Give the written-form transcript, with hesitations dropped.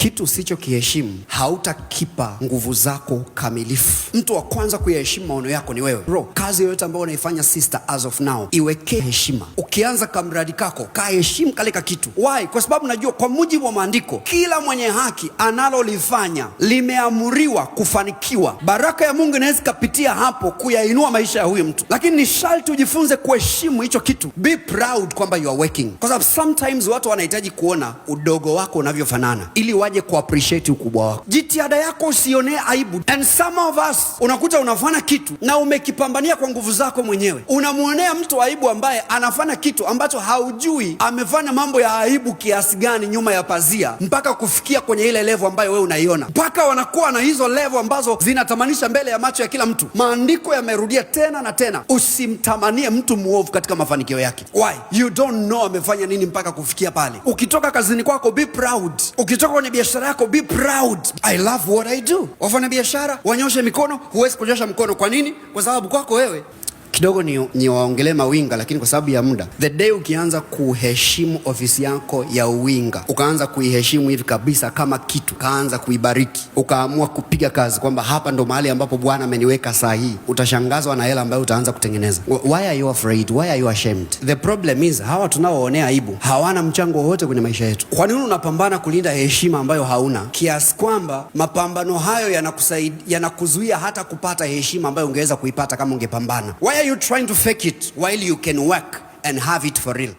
Kitu usicho kiheshimu hautakipa nguvu zako kamilifu. Mtu wa kwanza kuyaheshimu maono yako ni wewe. Bro, kazi yoyote ambayo unaifanya sister, as of now, iwekee heshima. Ukianza kamradi kako, kaheshimu kale ka kitu. Why? Kwa sababu najua kwa mujibu wa maandiko, kila mwenye haki analolifanya limeamuriwa kufanikiwa. Baraka ya Mungu inaweza kupitia hapo kuyainua maisha ya huyu mtu. Lakini ni sharti ujifunze kuheshimu hicho kitu. Be proud kwamba you are working. Kwa sababu sometimes watu wanahitaji kuona udogo wako unavyofanana ili waje ku appreciate ukubwa wako. Jitihada yako usionee aibu. And some of us unakuta unafanya kitu na umekipambania kwa nguvu zako mwenyewe. Unamuonea mtu aibu ambaye anafanya kitu ambacho haujui amefanya mambo ya aibu kiasi gani nyuma ya pazia mpaka kufikia kwenye ile level ambayo wewe unaiona. Mpaka wanakuwa na hizo level ambazo zinatamanisha mbele ya macho ya kila mtu. Maandiko yamerudia tena na tena, usimtamanie mtu muovu katika mafanikio yake. Why? You don't know amefanya nini mpaka kufikia pale. Ukitoka kazini kwako, be proud. Ukitoka kwenye biashara yako, be proud. I love what I do. Wafanya biashara wanyoshe mikono, huwezi kunyosha mkono. Kwa nini? Kwa sababu kwako wewe kidogo ni waongelee mawinga, lakini kwa sababu ya muda. The day ukianza kuheshimu ofisi yako ya uwinga, ukaanza kuiheshimu hivi kabisa kama kitu, ukaanza kuibariki, ukaamua kupiga kazi kwamba hapa ndo mahali ambapo Bwana ameniweka saa hii, utashangazwa na hela ambayo utaanza kutengeneza. Why are you afraid? Why are you ashamed? The problem is, hawa tunaoonea aibu hawana mchango wowote kwenye maisha yetu. Kwa nini unapambana kulinda heshima ambayo hauna, kiasi kwamba mapambano hayo yanakuzuia hata kupata heshima ambayo ungeweza kuipata kama ungepambana? Why are you trying to fake it while you can work and have it for real?